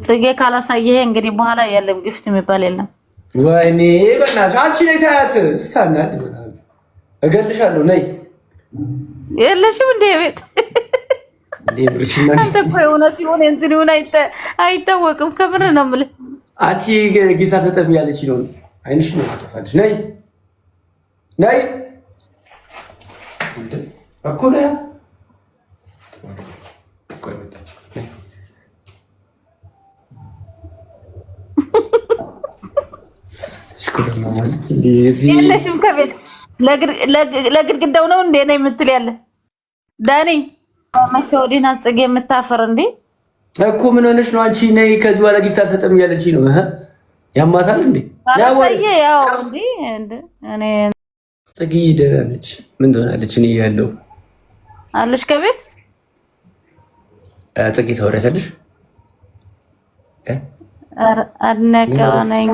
ጽጌ ካላሳየህ እንግዲህ በኋላ የለም ጊፍት የሚባል የለም። ወይኔ በእናትሽ አንቺ ነይ ታያት ስታናድ እገልሻለሁ። ነይ የለሽም እንደ ቤት አንተ እኮ የእውነት ይሁን እንትን ይሁን አይታወቅም። ከምር ነው የምልህ። አንቺ ጌታ ተጠብ ያለች ነው አይንሽ ነው ታጠፋለች። ነይ ነይ እኮ ነይ የለሽም ከቤት ለግድግዳው ነው እንዴ ነው የምትል ያለ ዳኒ መቼ ወዲህ ናት ጽጌ የምታፈር እንዴ እኮ ምን ሆነሽ ነው አንቺ? ነይ ከዚህ በኋላ ጊፍት አልሰጠም እያለች ነው። ያማታል እንዴ ያው እንዴ እኔ ጽጌ ደህና ነች። ምን ትሆናለች? እኔ ያለው አለሽ ከቤት ጽጌ ታወሪያታለሽ? አድነቀነኝ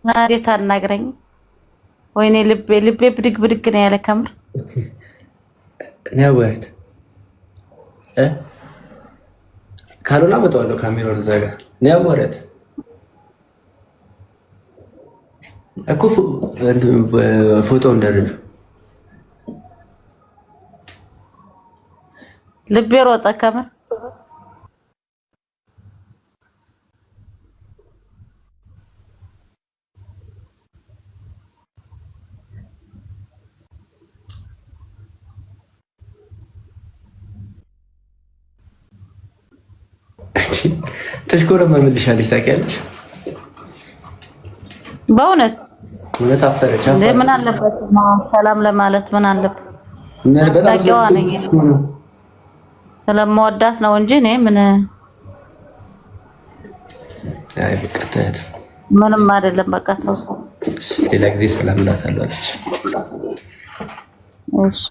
እንዴት አናግረኝ። ወይኔ ልቤ ብድግ ብድግ ነው ያለ ከምር ነው ወሬት ካልሆነ አመጣዋለሁ ካሜራውን እዛ ጋር ነው ወሬት እኮ ፎቶ እንደርብ ልቤ ሮጠ ከምር ተሽኮረመምልሻለች ታውቂያለሽ? በእውነት እውነት አፈረች። ምን አለበት ሰላም ለማለት ምን አለበት? ስለምወዳት ነው እንጂ እኔ ምን አይ በቃ ተያት ምንም አይደለም። በቃ ተው ሌላ ጊዜ ሰላም እላታለሁ አለች። እሺ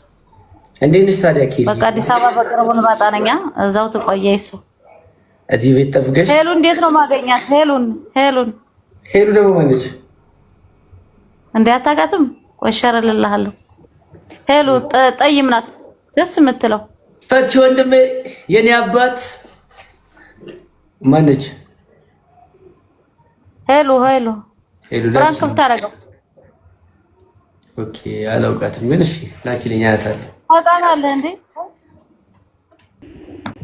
እንዴት ነሽ ታዲያ? በቃ አዲስ አበባ በቅርቡ እንመጣ ነኝ። እዛው ትቆየ እሱ እዚህ ቤት ጠብቀሽ። ሄሉ እንዴት ነው ማገኛት? ሄሉ ደግሞ ማነች እንዴ? አታውቃትም? ቆሸረልልሃለሁ። ሄሉ ጠይም ናት ደስ የምትለው። ፈቺ ወንድሜ የኔ አባት ማነች? ሄሉ ፍራንክ ብታረገው። ኦኬ አላውቃትም ግን እሺ ላኪልኝ። አያታለሁ። ታውቃታለህ እንዴ?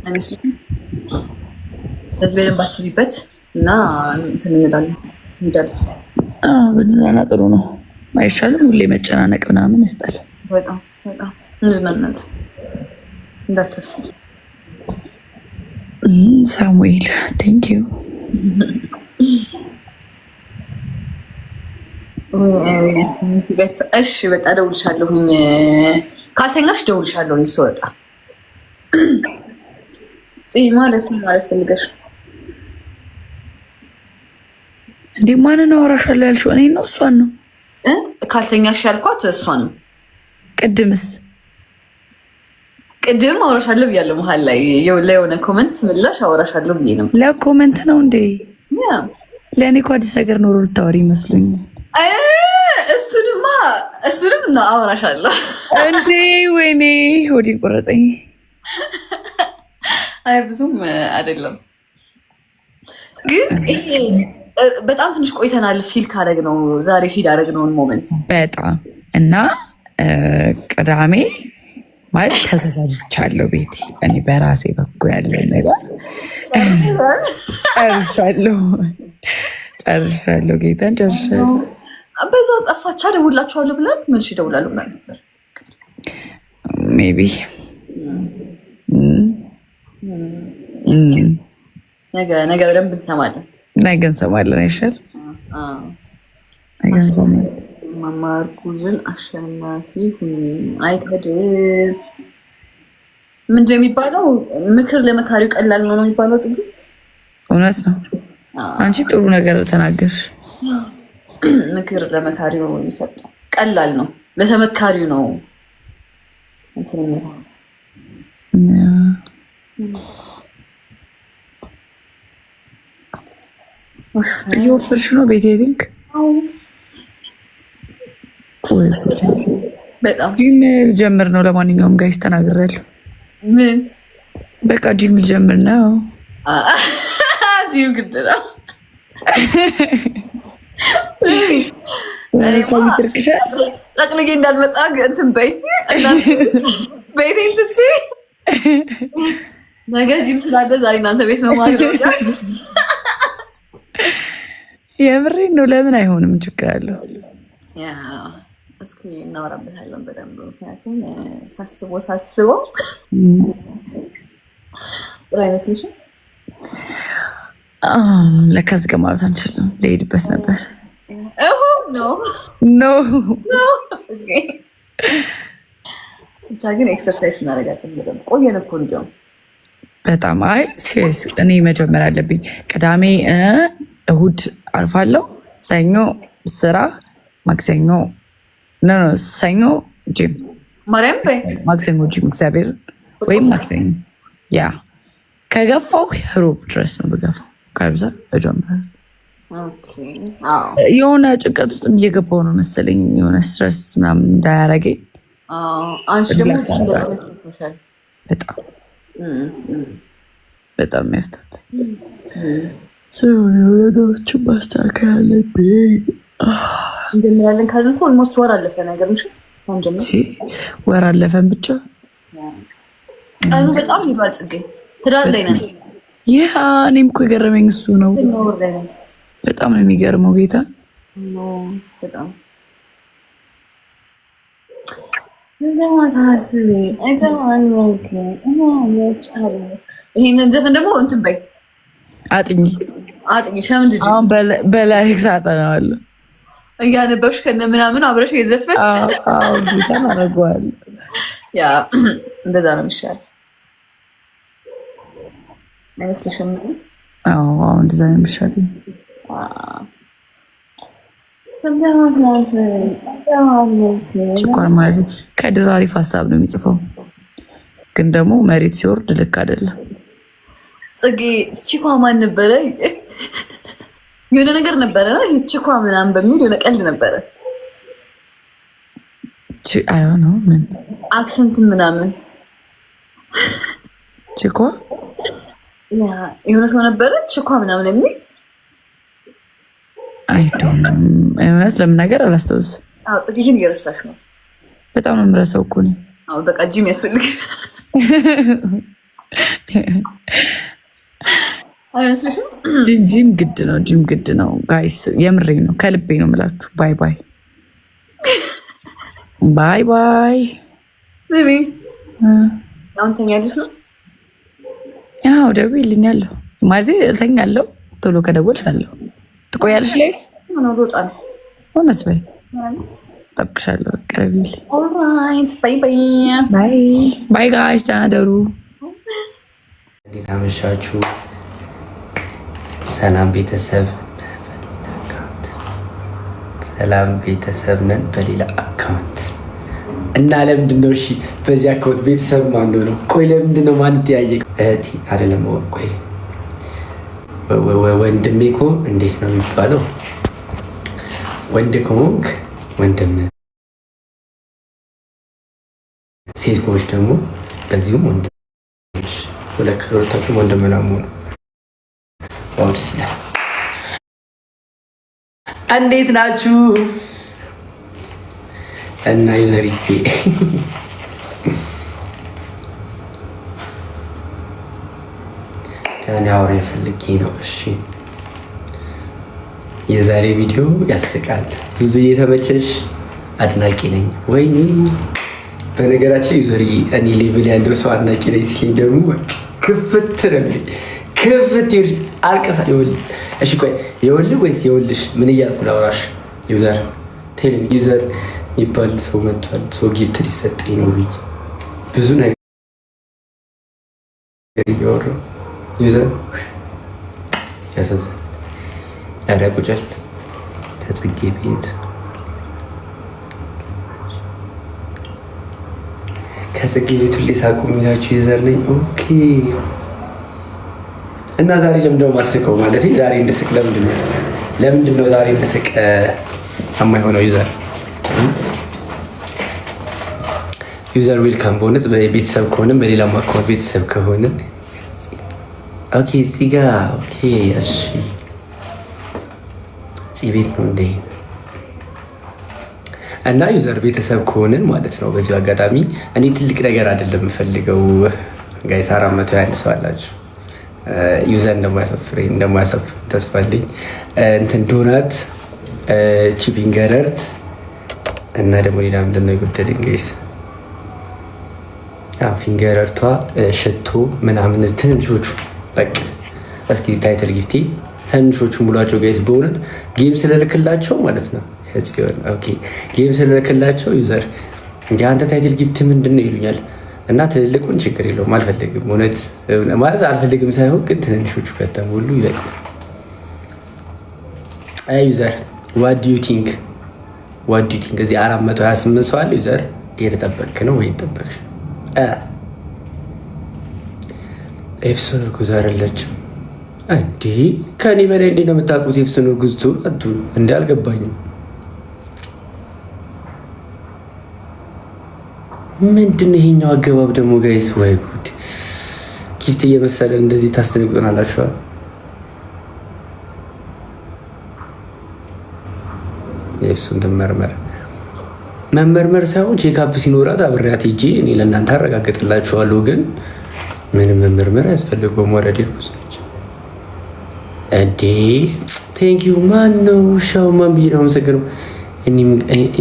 ለዚህ በደንብ አስቢበት እና እንትን እንሄዳለን። ብትዝናና ጥሩ ነው አይሻልም? ሁሌ መጨናነቅ ምናምን ያስጣል። በጣም እንዝናናለን እንዳታስቢ። ሳሙኤል ቴንክ ዩ። እሺ በቃ እደውልሻለሁኝ። ካልተኛሽ እደውልሻለሁኝ ስወጣ። ማለት ፈልገሽ እንዴ? ማንን አወራሻለሁ ያልሽው? እኔ ነው እሷን ነው? ካልተኛሽ ያልኳት እሷን ነው። ቅድም አወራሻለሁ ብያለሁ። መሀል ላይ የሆነ ኮመንት ምላሽ አወራሻለሁ ብዬ ነው። ለኮመንት ነው እንዴ? ለእኔ እኮ አዲስ ነገር ኖሮ ልታወሪ ይመስሉኝ። እሱንም ነው አወራሻለሁ እንዴ? ወይኔ ሆዴ ቆረጠኝ። አይ ብዙም አይደለም ግን ይሄ በጣም ትንሽ ቆይተናል። ፊል ካደረግነው ዛሬ ፊል አደረግነውን ሞመንት በጣም እና ቅዳሜ ማለት ተዘጋጅቻለሁ። ቤቲ እኔ በራሴ በኩል ያለው ነገር ጨርሻለሁ። ጌታን ጨርሻለሁ። በዛው ጠፋቻ። ደውላችኋለሁ ብለን መልሽ ይደውላሉ ብለን ነበር። ሜቢ ነገ በደንብ እንሰማለን። ነገ እንሰማለን። አይሻል? ነገ እንሰማለን። ማማርኩዝን አሸናፊ አይከድም። ምንድን የሚባለው? ምክር ለመካሪው ቀላል ነው የሚባለው። ጽጌ እውነት ነው። አንቺ ጥሩ ነገር ተናገርሽ። ምክር ለመካሪው ቀላል ነው፣ ለተመካሪው ነው እንትን የሚሆነው። እየወፈርሽ ነው ቤቴ። ቲንክ ጂም ልጀምር ነው። ለማንኛውም ጋይስ ተናግሬያለሁ። ምን በቃ ጂም ልጀምር ነው። ጂም ግድ ነው። ሰው ይትርክሻ ጠቅልዬ እንዳልመጣ እንትን በይ ቤቴን ትቼ ነገ ጂም ስላለ ዛሬ እናንተ ቤት ነው ማለት ነው። የምሬን ነው። ለምን አይሆንም? ችግር አለው። ያ እስኪ እናወራበታለን በደንብ። ምክንያቱም ሳስበው ጥሩ አይመስልሽም? ለካ እዚህ ጋር ማለት አንችልም። ልሄድበት ነበር። ኖ ብቻ ግን ኤክሰርሳይዝ እናደርጋለን። ቆየን እኮ እንዲያውም በጣም አይ ሲሪየስ። እኔ መጀመር አለብኝ። ቅዳሜ እሁድ አርፋለሁ። ሰኞ ስራ፣ ማክሰኞ ሰኞ ጂም፣ ማርያም ማክሰኞ ጂም። እግዚአብሔር ወይም ማክሰኞ ያ ከገፋው ሮብ ድረስ ነው ብገፋው። ከብዛ እጀምራለሁ። የሆነ ጭንቀት ውስጥ እየገባው ነው መሰለኝ። የሆነ ስትረስ ምናምን እንዳያረገኝ በጣም ያፍታት ነገሮችን ማስተካከል አለብኝ። እንጀምራለን ካልን እኮ ኦልሞስት ወር አለፈ ነገር ወር አለፈን ብቻ። ቀኑ በጣም ይባል ጽጌ ትዳር ላይ ነን። ይህ እኔም እኮ የገረመኝ እሱ ነው። በጣም ነው የሚገርመው ጌታ በጣም ይሄንን ዘፈን ደግሞ እንትን በይ አጥኚ ሸምድጂ በላይክ ሳጠናዋለሁ እያነበብሽ ከነ ምናምን አብረሽ የዘፈንሽ ጌታን አደርገዋለሁ። ያ እንደዛ ነው የሚሻለው አይመስልሽም? እንደዛ ነው የሚሻለኝ። ጭቋር ማለት ከድር አሪፍ ሀሳብ ነው የሚጽፈው፣ ግን ደግሞ መሬት ሲወርድ ልክ አይደለም። ጽጌ ቺኳ ማን ነበረ? የሆነ ነገር ነበረ ቺኳ ምናምን በሚል የሆነ ቀልድ ነበረ። አይ ነው ምን አክሰንት ምናምን ቺኳ የሆነ ሰው ነበረ ቺኳ ምናምን የሚል እውነት ለምን ነገር አላስታውስም። ጽጌ ግን እየረሳሽ ነው። በጣም ነው የምረሳው እኮ እኔ። በቃ ጂም ያስፈልግሽ አይመስልሽም? ጂም ግድ ነው። ጂም ግድ ነው ጋይስ፣ የምሬ ነው፣ ከልቤ ነው የምላችሁ። ባይ ባይ ባይ ባይ። ስሚ አሁን ተኛለሽ ነው? ያው ደውይልኛለሁ ማለት እተኛለሁ። ቶሎ ከደወልሻለሁ። ትቆያለሽ ላይ ሆነስ በይ ጠብቅሻለሁ። ቀረቢልኝ። ኦልራይት ባይ ባይ ባይ ባይ ጋይስ፣ ደህና ደሩ። እንዴት አመሻችሁ? ሰላም ቤተሰብ፣ ሰላም ቤተሰብ ነን በሌላ አካውንት እና ለምንድን ነው እሺ፣ በዚህ አካውንት ቤተሰብ ማን ነው? ቆይ ለምንድን ነው ማን ተያየቅ? እህቴ አይደለም። ቆይ ወንድሜ እኮ እንዴት ነው የሚባለው? ወንድ ከሆንክ ወንድም፣ ሴት ከሆንሽ ደግሞ በዚሁም ወንድሞች፣ ሁለታችሁም ወንድም ምናምን ነው። ደስ ይላል። እንዴት ናችሁ? እና ዩዘርዬ ዳኒ አውሬ ፈልጌ ነው። እሺ የዛሬ ቪዲዮ ያስቃል። ዙዙ እየተመቸሽ አድናቂ ነኝ። ወይኔ በነገራችን ዩዘርዬ እኔ ሌቭል ያለው ሰው አድናቂ ነኝ ሲለኝ ደግሞ ክፍት ነው ክፍት አልቀሳ ይኸውልህ። እሺ ቆይ ይኸውልህ ወይስ ይኸውልሽ? ምን እያልኩ ላውራሽ? ዩዘር ቴል ሚ ዩዘር የሚባል ሰው መጥቷል። ሰው ጊፍት ሊሰጠኝ ነው ብዬ ብዙ ነገር እያወራሁ ዩዘር ያሳዝናል። ኧረ ቁጭል ከጽጌ ቤት ከጽጌ ቤት ሁሌ ሳቁ የሚላችሁ ዩዘር ነኝ። ኦኬ እና ዛሬ ለምንድነው የማልስቀው? ማለት ዛሬ እንድስቅ ለምንድን ነው ዛሬ እንድስቅ የማይሆነው? ዩዘር ዌልካም። በእውነት ቤተሰብ ከሆንም በሌላ አካውንት ቤተሰብ ከሆንን ኦኬ እዚህ ጋ ኦኬ እሺ እዚህ ቤት ነው እንዴ? እና ዩዘር ቤተሰብ ከሆንን ማለት ነው። በዚሁ አጋጣሚ እኔ ትልቅ ነገር አይደለም የምፈልገው ጋይስ 421 ሰው አላችሁ። ዩዘር እንደማያሳፍር ተስፋ አለኝ። እንትን ዶናት ቺቪንገረርት እና ደግሞ ሌላ ምንድን ነው የጎደለኝ ጋይስ? ፊንገረርቷ ሽቶ ምናምን ትንንሾቹ በቃ እስኪ ታይትል ጊፍቴ ትንንሾቹ ሙሏቸው ጋይስ። በእውነት ጌም ስለልክላቸው ማለት ነው ከጽዮን ኦኬ ጌም ስለልክላቸው ዩዘር የአንተ ታይትል ጊፍት ምንድን ነው ይሉኛል። እና ትልልቁን ችግር የለውም አልፈልግም። እውነት ማለት አልፈልግም ሳይሆን ግን ትንንሾቹ ከተሞሉ ይበቃ። አይ ዩዘር ዋት ዱ ዩ ቲንክ እዚህ 428 ሰው አለ ዩዘር። እየተጠበቅክ ነው ወይ ጠበቅሽ? ኤፍሶን እርጉዝ አይደለችም እንዴ? ከኔ በላይ እንዴ ነው የምታውቁት? ኤፍሶን እርጉዝ አቱን እንዴ? አልገባኝም። ምንድን ነው ይሄኛው አገባብ ደግሞ ጋይስ? ወይ ጉድ! ጊፍት እየመሰለ እንደዚህ ታስደነግጡናላችሁ። ኤፍሶን መመርመር ሳይሆን ቼክአፕ ሲኖራት አብሬያት ሄጄ እኔ ለእናንተ አረጋግጥላችኋለሁ። ግን ምንም መመርመር አያስፈልገውም። ወረድ እርጉዝ ነች እንዴ? ቴንኪዩ። ማን ነው ሻው? ማን ብዬ ነው አመሰግነው?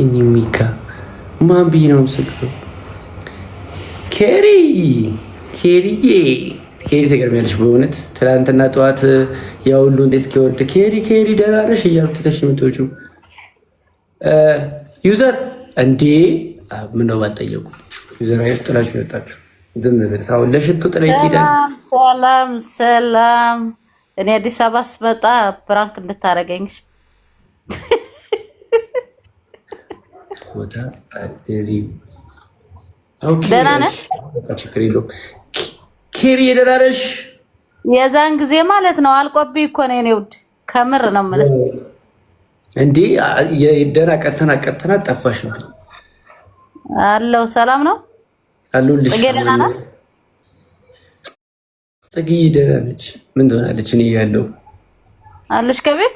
እኒሚካ ማን ብዬ ነው አመሰግነው? ኬሪዬ ተገርሚያለሽ በእውነት ትናንትና ጠዋት ያው ሁሉ እንዴት እስኪወርድ ኬሪ ደህና ነሽ እያልኩ ትተሽ የምትወጪው ዩዘር እንዴ? ምነው ባልጠየቁ ዩዘር አይደል ጥላችሁ የወጣችሁ? ዝም ብለህ አሁን ለሽቶ ጥላ ይሄዳል። ሰላም። እኔ አዲስ አበባ ስመጣ ፕራንክ እንድታረገኝ ቦታ አደሪ። ኦኬ ደህና ነህ? ችግር የለውም። ኬሪ ደህና ነሽ? የዛን ጊዜ ማለት ነው አልቆብኝ እኮ ነው የኔ ውድ፣ ከምር ነው የምልህ እንዴ የደና ቀተና ጠፋሽብኝ። አለው ሰላም ነው አሉልሽ። ጽጌ ደህና ናት? ጽጌ ደህና ነች። ምን ትሆናለች? እኔ ያለው አለሽ ከቤት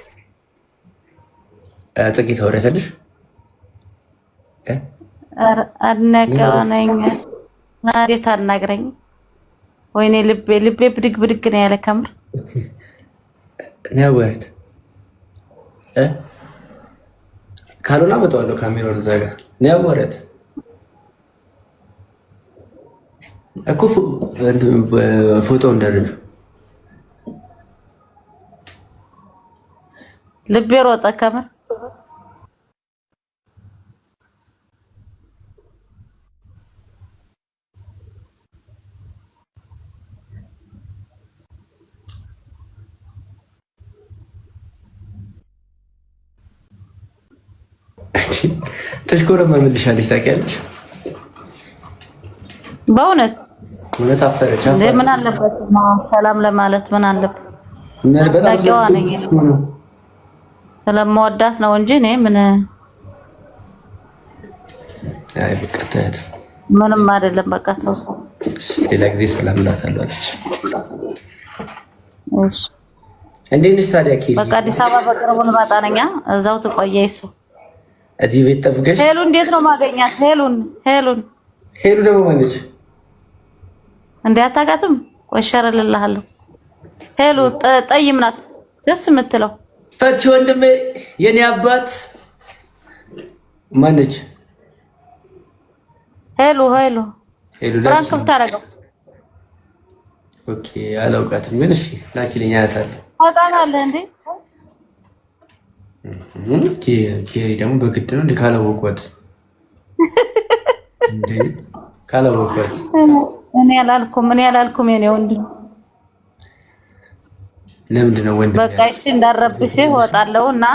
ጽጌ ታወሪያታለሽ? አድነቀነኝ እንዴት አናግረኝ። ወይኔ ልቤ ብድግ ነው ያለ ከምር ነው ወሬት ካልሆነ አመጣዋለሁ ካሜራውን እዛ ጋር ነው ያወረት እኮ ፎቶ እንደርጅ ልቤ ሮጠ ከምር። ተሽኮረመምልሻለች ታውቂያለሽ? በእውነት አፈረች። ምን አለበት ሰላም ለማለት ምን አለበት? ስለምወዳት ነው እንጂ እኔ አይ በቃ ተያት ምንም አይደለም። በቃ ተው፣ ሌላ ጊዜ ሰላም እላታለሁ አለች። እሺ እንዴት ነሽ ታዲያ? በቃ አዲስ አበባ በቅርቡ ልመጣ ነኝ። እዛው ትቆየ እሱ እዚህ ቤት ጠብቀሽ። ሄሉ እንዴት ነው ማገኛት? ሄሉ ደግሞ ማነች እንዴ? አታውቃትም? ቆሸረልልሃለሁ። ሄሉ ጠይም ናት ደስ የምትለው። ፈቺ ወንድሜ የኔ አባት ማነች? ሄሉ ፍራንክ ብታረገው። ኦኬ አላውቃትም፣ ግን እሺ ላኪልኝ። አያታለሁ። ታውቃታለህ እንዴ? ኬሪ ደግሞ በግድ ነው እንዴ? ካላወቋት እንዴ? ካላወቋት እኔ አላልኩም የኔ ወንድም። ለምንድን ነው ወንድም? በቃ እሺ እንዳረብሽህ እወጣለሁ እና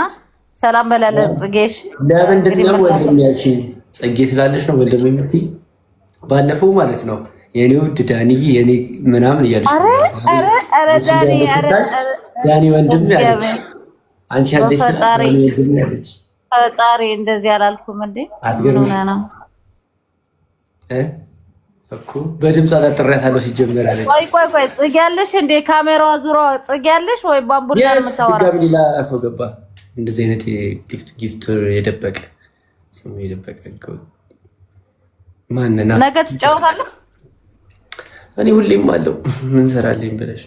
ሰላም በላለህ ጽጌሽ። ለምንድን ነው ወንድም ያልሽኝ? ጽጌ ስላለሽ ነው ወንድም የምትይ? ባለፈው ማለት ነው የኔ ውድ ዳኒ የኔ ምናምን እያለሽ ኧረ ዳኒ ወንድም ያለች አንቺ ያለሽ ፈጣሪ እንደዚህ አላልኩም እንዴ? ምን ሆነ ነው? እኮ በድምፅ አጣጥሬያታለሁ ሲጀመር አለች። ቆይ ጽጌ ያለሽ እንዴ? ካሜራዋ ዙሮ ጽጌ ያለሽ ወይ ባምቡር የምታወራ? ድጋሚ ሌላ ሰው ገባ። እንደዚህ አይነት ጊፍት የደበቀ ስሙ የደበቀ ማንና ነገ ትጫወታለህ? እኔ ሁሌም አለው ምን ሰራልኝ ብለሽ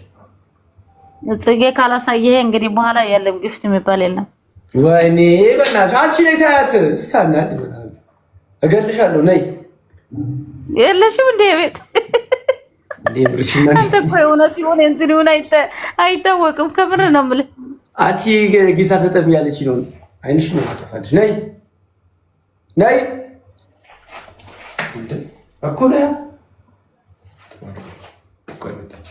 ጽጌ ካላሳየህ እንግዲህ በኋላ የለም ጊፍት የሚባል የለም። ወይኔ በእናትሽ አንቺ ነይ ታያት ስታናድ እገልሻለሁ። ነይ የለሽም እንደ ቤት አንተ እኮ እውነት ይሁን እንትን ይሁን አይታወቅም። ከምር ነው የምልህ። አንቺ ጌታ ተጠብ ያለች ነው አይንሽ ነው ታጠፋለች። ነይ ነይ እንደ እኮ ነው እኮ መጣች።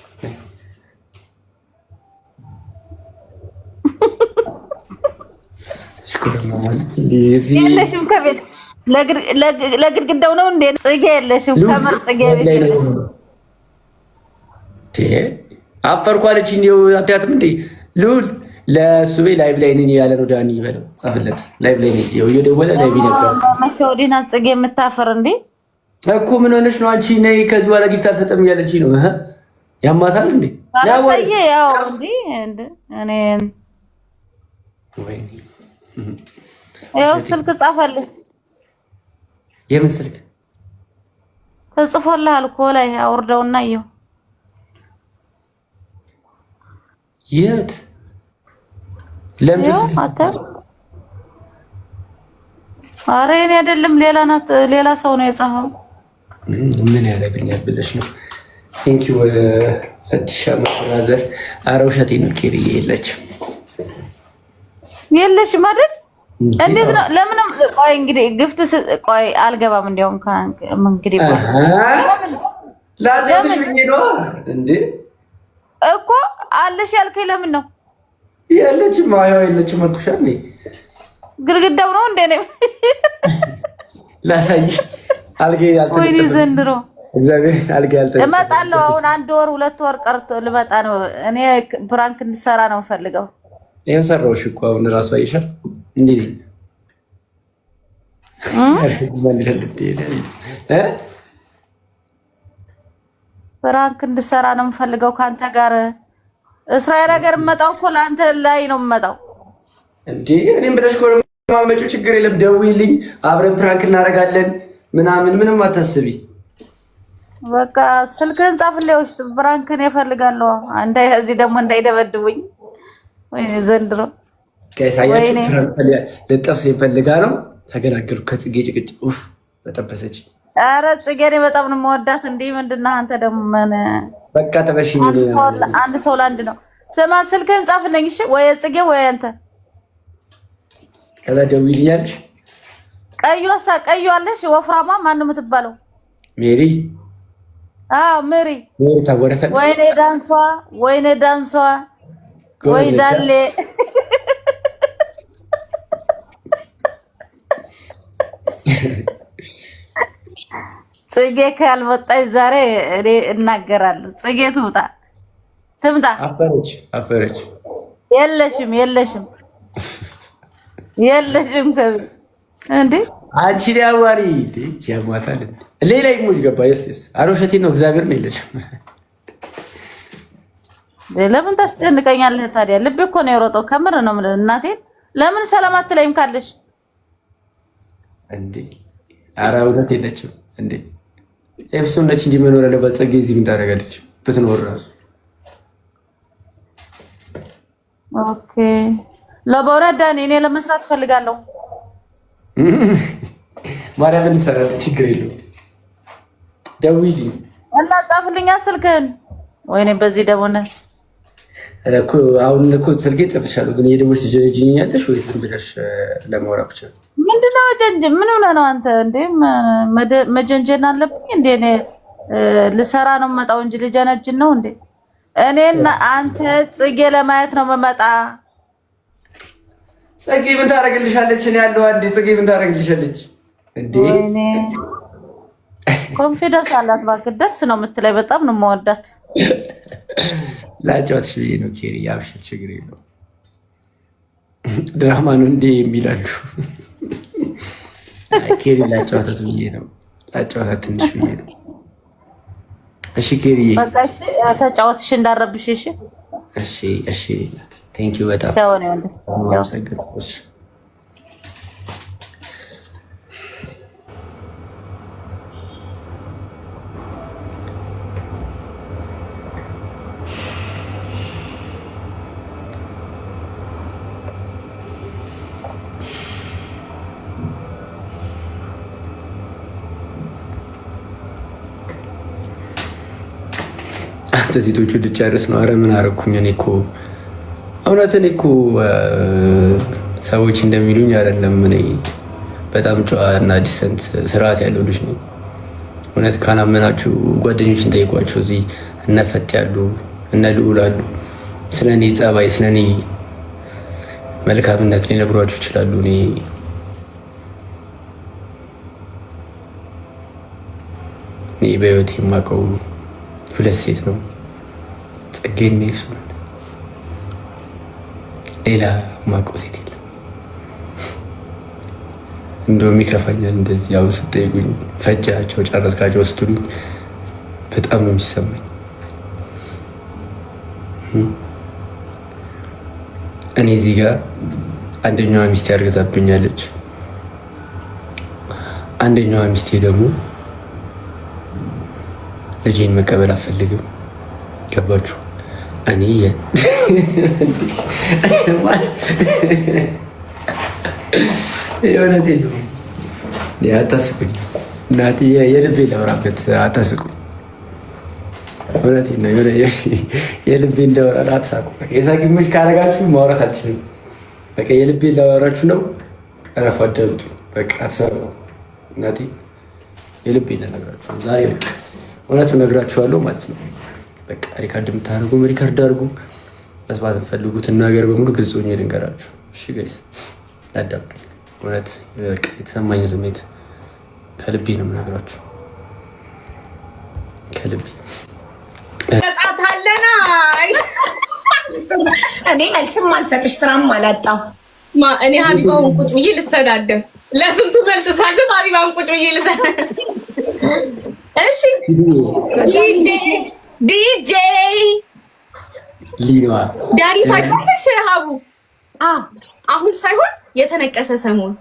የለሽም ከቤት ለግድግዳው ነው እንዴ? ጽጌ የለሽም ከምር ጽጌ ቤት የለሽም። አፈርኩ አለች እንዲው አትያትም እንዴ? ልዑል ለሱቤ ላይቭ ላይ ነኝ ያለ ነው ዳኒ ይበለው ጻፍለት። ላይቭ ላይ ነኝ ይው እየደወለ ላይቭ ነበር። መቼ ወዲና ጽጌ የምታፈር እንዴ? እኮ ምን ሆነሽ ነው አንቺ? ነይ ከዚህ በኋላ ጊፍት አልሰጠም እያለች ነው። ያማታል እንዴ? ያው እንዴ እኔ ወይኔ ያው ስልክ ጻፈልህ። የምን ስልክ ተጽፎልሃል እኮ ላይ አውርደውና ይው የት ለምን አታ ኧረ እኔ አይደለም ሌላ ሰው ነው የጻፈው። ምን ያደርግልኛል ብለሽ ነው? ቴንኪ ፈትሻ ማዘር። ኧረ ውሸቴን ነው ኬሪ የለሽም አይደል? እንዴት ነው? ለምን? ቆይ እንግዲህ ግፍት ቆይ አልገባም። እንዲያውም እንግዲህ ላጆትሽ ብዬ ነው እንዴ እኮ አለሽ ያልከኝ ለምን ነው? የለችም አያው የለችም አልኩሽ እንዴ። ግድግዳው ነው እንዴ ነው? ላሳይሽ አልጌ ያልተጠበቀ ወይኔ ዘንድሮ እግዚአብሔር አልጌ ያልተጠበቀ እመጣለሁ። አሁን 1 ወር 2 ወር ቀርቶ ልመጣ ነው። እኔ ፕራንክ እንድሰራ ነው የምፈልገው። ይሄን ሰራውሽ እኮ አሁን ራሱ አይሻል እንዴ ፕራንክ እንድሰራ ነው የምፈልገው ካንተ ጋር። እስራኤል ሀገር የምመጣው እኮ ለአንተ ላይ ነው የምመጣው እንዴ። እኔም ብለሽ እኮ ማመጪው ችግር የለም። ደውይልኝ አብረን ፕራንክ እናደርጋለን ምንም አታስቢ። በቃ ስልክህን ጻፍልኝ ውስጥ ፕራንክን እፈልጋለሁ። እዚህ ደግሞ እንዳይደበድቡኝ። ወይኔ ዘንድሮ ከሳያችሁ ፕራንክ ልጠብስ ይፈልጋ ነው። ተገላገልኩ ከጽጌ ጭቅጭቅ ኡፍ በጠበሰች። ኧረ ጽጌ እኔ በጣም ነው የምወዳት። እንዴ ምንድነው አንተ ደግሞ ምን በቃ ተበሽኝ። አንድ ሰው ለአንድ ነው። ስማ ስልክህን ጻፍልኝ እሺ። ወይ ጽጌ ወይ አንተ ከዛ ደውይልኛለሽ። ቀዩ አለሽ ወፍራማ ማን ነው የምትባለው? ሜሪ። አዎ ሜሪ ታወራታ። ወይኔ ዳንሷ ወይ ዳሌ ጽጌ ካልወጣች ዛሬ እኔ እናገራለሁ። ጽጌ ትምጣ። አፈረች። የለሽም እንዴ አንቺ ሊያዋሪ ያሟታል። ሌላ ይሞጅ ገባ ስ አሮሸቴ ነው እግዚአብሔር ነው የለሽም። ለምን ታስጨንቀኛለህ ታዲያ? ልቤ እኮ ነው የሮጠው። ከምር ነው የምልህ እናቴን። ለምን ሰላም አትለኝም ካለሽ እንዴ? ኧረ እውነት የለችም እንዴ። ኤፍሱን ነች እንጂ መኖር ያለባት ጽጌ እዚህ ምን ታደርጋለች? ብትኖር እራሱ ኦኬ። ለበረዳ እኔ ለመስራት ፈልጋለሁ። ማርያምን እንሰራለን፣ ችግር የለውም። ደውይልኝ እና ጻፍልኛ ስልክህን። ወይኔ በዚህ ደውነ እኮ አሁን እኮ ስልኬ ጽፍሻለሁ፣ ግን የደሞች ትጀጅኛለሽ ወይ ዝም ብለሽ ለማውራት ብቻ? ምንድነው መጀንጀን? ምን ሆነህ ነው አንተ? እንዴ መጀንጀን አለብኝ እንዴ? እኔ ልሰራ ነው የምመጣው እንጂ ልጀነጅን ነው እንዴ? እኔና አንተ ጽጌ ለማየት ነው የምመጣ። ጽጌ ምን ታደርግልሻለች? እኔ ያለው አንዴ ጽጌ ምን ታደርግልሻለች እንዴ? ወይኔ ኮንፊደንስ አላት እባክህ። ደስ ነው የምትለኝ። በጣም ነው የምወዳት። ላጫወትሽ ብዬ ነው ኬሪ። አብሽር፣ ችግር የለውም። ድራማ ነው እንዴ የሚላሉ ኬሪ። ላጫወታት ብዬ ነው፣ ላጫወታት ትንሽ ብዬ ነው። እሺ ኬሪ በቃ እሺ፣ ተጫወትሽ እንዳረብሽ። እሺ እሺ እሺ። ቴንክ ዩ በጣም አመሰግናለሁ። አንተ ሴቶቹ ልጨርስ ነው። አረ ምን አረኩኝ እኔ እኮ እውነት እኔ እኮ ሰዎች እንደሚሉኝ አይደለም። እኔ በጣም ጨዋ እና ዲሰንት ስርዓት ያለው ልጅ ነው። እውነት ካላመናችሁ ጓደኞችን ጠይቋቸው። እዚህ እነፈት ያሉ እነ ልዑል አሉ። ስለ እኔ ጸባይ፣ ስለ እኔ መልካምነት ሊነግሯችሁ ይችላሉ። እኔ በህይወት የማውቀው ሁለት ሴት ነው፣ ጽጌና ኤፍሱን። ሌላ የማውቀው ሴት የለም። እንደውም ይከፋኛል እንደዚህ ያው ስትጠይቁኝ ፈጃቸው ጨረስካቸው ስትሉኝ በጣም ነው የሚሰማኝ። እኔ እዚህ ጋር አንደኛዋ ሚስቴ አርግዛብኛለች፣ አንደኛዋ ሚስቴ ደግሞ ልጄን መቀበል አልፈልግም። ገባችሁ? እኔ የእውነቴን ነው። አታስቁኝ እናቴ፣ የልቤ ላውራበት አታስቁኝ። እውነቴን ነው። የልቤ እንዳወራ አትሳቁ። የሳቂሞች ካረጋችሁ ማውራት አልችልም። በቃ የልቤ ላወራችሁ ነው። እረፉ፣ አዳምጡ። በቃ አትሳቁ እናቴ፣ የልቤ ለነግራችሁ ዛሬ በቃ እውነቱን ነግራችኋለሁ ማለት ነው። በቃ ሪካርድ የምታደርጉ ሪካርድ አድርጉ። መስማት የምትፈልጉትን ነገር በሙሉ ግልጽ ሆኜ ልንገራችሁ። እሺ ጋይስ አዳምጡ። እውነት የተሰማኝ ስሜት ከልቤ ነው የምነግራችሁ፣ ከልቤ ተጣታለና። እኔ መልስም አልሰጥሽ ስራም አላጣው። እኔ ሀቢባውን ቁጭ ብዬ ልሰዳደብ፣ ለስንቱ መልስ ሳልሰጥ ሀቢባውን ቁጭ ብዬ ልሰዳደብ። እሺ ዲጄ ሊኗ ዳኒ ታውቂያለሽ? ሀቡ አሁን ሳይሆን የተነቀሰ ሰሞን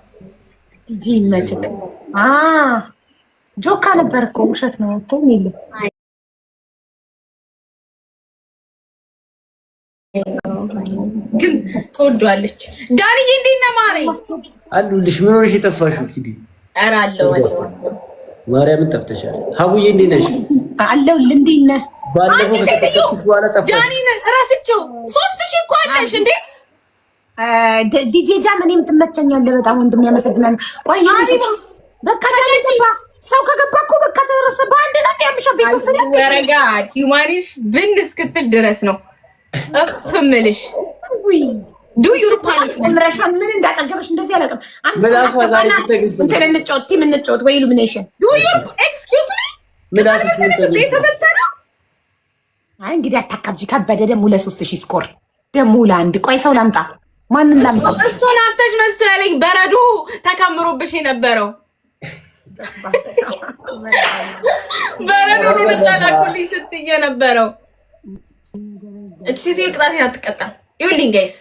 ዲጄ ይመጭቅ ጆካ ነበር እኮ ውሸት ነው። የለም ግን ትወዷለች። ዳኒዬ እንዴት ነህ ማሬ? አሉልሽ። ምን ሆነሽ የጠፋሽው? ኪዲ ኧረ አለው ማርያምን ጠፍተሻል። ሀቡዬ እንዴት ነሽ? አለው እንዴት ነህ? አንቺ ሴትዮ ዳኒን እራስቸው 3000 እኮ አለሽ እንዴ? ዲጄ ጃም እኔም ትመቸኛለህ በጣም ወንድም፣ ያመሰግናል። ቆይ በቃ ገባ ሰው ከገባ እኮ በቃ ተረሰ። በአንድ ነው የሚያምሻው ቤት ወረጋ ሂውማኒሽ ብን እስክትል ድረስ ነው እምልሽ። ዱ ዩሮፓን ምረሻን ምን እንዳጠገበሽ እንደዚህ አላውቅም። አንተ እንትን እንጫወት ቲም እንጫወት ወይ ኢሉሚኔሽን ዱ ዩ ኤክስኪውዝ ሚ ተበተነው። አይ እንግዲህ አታካብጂ። ከበደ ደግሞ ለ3000 ስኮር ደግሞ ለአንድ ቆይ ሰው ላምጣ። ማንን ላምጣ? እሱን አንተሽ መሰለኝ በረዶ ተከምሮብሽ የነበረው በረዶ ልታላኩልኝ ስትይ የነበረው እቺ ሴትዮ ቅጣቴን አትቀጣም። ይኸውልኝ ጋይስ፣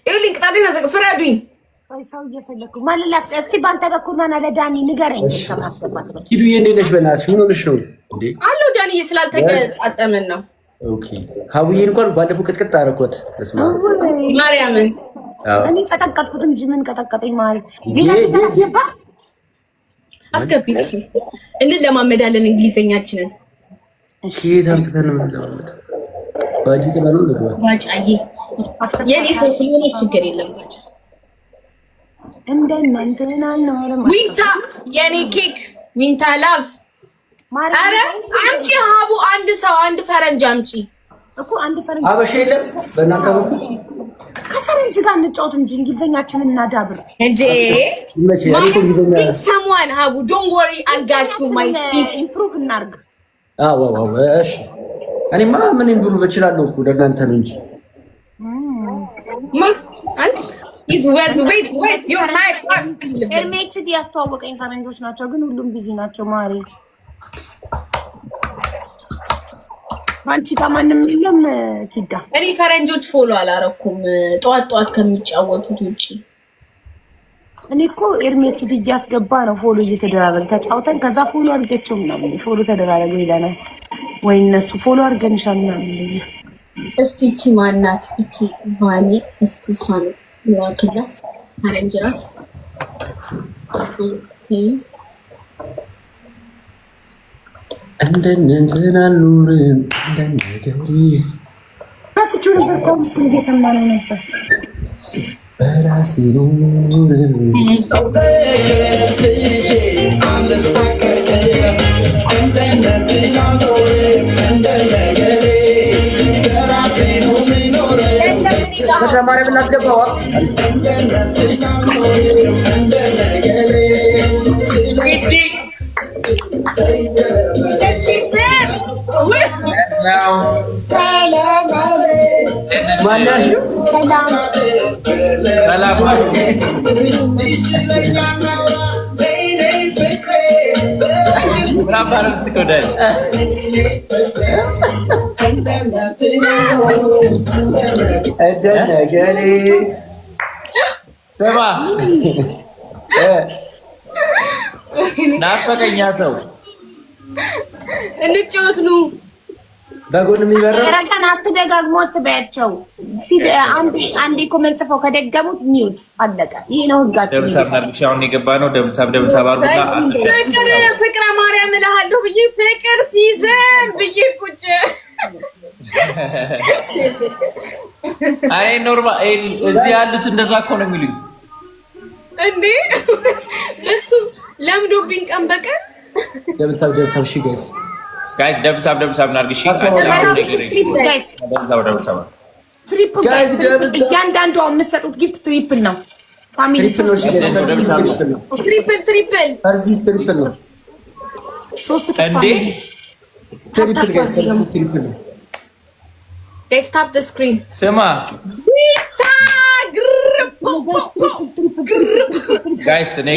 ይኸውልኝ ቅጣቴን አትቀጣም። ፍረዱኝ። ቆይ ሰው እየፈለኩ ማንን ላስቀ? እስኪ ባንተ በኩል ማን አለ? ዳኒ ንገረኝ። ኪዱዬ እንዴት ነሽ? በእናትሽ ምን ሆነሽ ነው እንዴ? አለው ዳኒዬ ስላልተገጣጠምን ነው። ኦኬ ሀቡዬ እንኳን ባለፈው ቅጥቅጥ አደረኳት። በስመ አብ ማርያምን እኔ ቀጠቀጥኩት እንጂ ምን ቀጠቀጠኝ ማለት ሌላ ሲገባ አስገቢት እንለማመዳለን እንግሊዘኛችንን። እሺ ታምተን ነው ማለት ባጂ ተናሉ ለግባ ባጫዬ የኔ ሰው ስለሆነ ችግር የለም። ባጫ እንደናንተና ነው ዊንታ የኔ ኬክ ዊንታ ላቭ አረ አምጪ ሀቡ አንድ ሰው አንድ ፈረንጅ አምጪ እኮ አንድ ፈረንጅ አበሻ የለም በእናንተ በኩል ከፈረንጅ ጋር እንጫወት እንጂ እንግሊዘኛችንን እናዳብር እንጂ ሰሞን ሀቡ ዶንት ወሪ አይ ጋት ዩ ማይ ሲስ ኢምፕሩቭ እናርግ። አዎ አዎ እሺ እኔማ ምን ኢምፕሩቭ እችላለሁ እኮ ለእናንተ ነው እንጂ ማ አንድ ኢዝ ዌት ዩ ናይት ኤርሜች ያስተዋወቀኝ ፈረንጆች ናቸው፣ ግን ሁሉም ቢዚ ናቸው። ማሪ አንቺ ጋር ማንም የለም ኪዳ? እኔ ፈረንጆች ፎሎ አላረኩም ጠዋት ከሚጫወቱት ውጪ። እኔ እኮ ኤርሜት ልጅ ያስገባ ነው ፎሎ እየተደራረገ ተጫውተን ከዛ ፎሎ አድርገቸው ምናምን ፎሎ ተደራረገ ይላል ወይ እነሱ ፎሎ አድርገንሻል ምናምን ይላል። እስቲ እቺ ማናት? እቺ ማኒ እስቲ እሷን ላክላት ፈረንጅ ናት። እንደነንተናሉርም እንደነገሪ ከፍቹ ነበር ኮምስ እየሰማነው ነበር። በራሴ ኑርም ከተማሪ ብናስገባዋ ናፈቀኛ ሰው እንጫወት ነው። በጎን የሚበረው ረቀን አትደጋግሞ አትበያቸው። አንዴ ኮሜንት ጽፈው ከደገሙት ሚውት አለቀ። ይሄ ነው ህጋችን። ደምሳብ ናርሻውን የገባ ነው። ደምሳብ አርጉና ፍቅረ ማርያም እልሃለሁ ብዬ ፍቅር ሲዘን ብዬ ቁጭ አይ ኖርማል እዚህ ያሉት እንደዛ እኮ ነው የሚሉኝ እንዴ። እሱ ለምዶብኝ ቀን በቀን ደምሳብ እሺ ጋይስ ደምሳብ ናርግ እሺ ትሪፕል ጋይስ እያንዳንዱ የምትሰጡት ጊፍት ትሪፕል ነው። ፋሚሊ ትሪፕል ነው። ሶስት እንዴ ትሪፕል ጋይስ ትሪፕል ነው። ስታፕ ዘ ስክሪን ስማ ጋይስ እኔ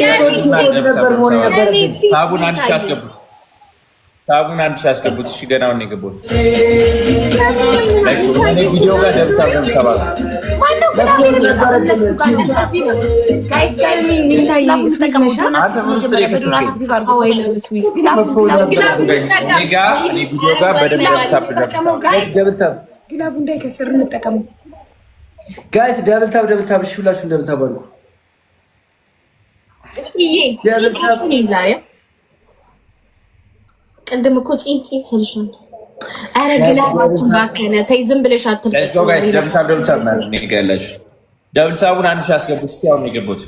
ታቡን አንድ ሺህ አስገቡት። ታቡን አንድ ሺህ አስገቡት። እሺ ገናውን ነው የገቡት። ቪዲዮ ጋር ደምሳብ ግላቡ እንዳይከስር እንጠቀሙ ጋይስ። ደብልታብ እሺ ሁላችሁም ደብልታብ አድርጉ። ዛሬ ቅድም እኮ ፂት ስልሽን አረ ግላባችን ባከነ ተይ ዝም ብለሽ አትልቀቂ። ሌትስ ጎ ጋይስ ደብልታብ ማለት ነው ያላችሁ። ደብልታቡን አንድ ሺህ አስገቡት። እስኪ አሁን የገቡት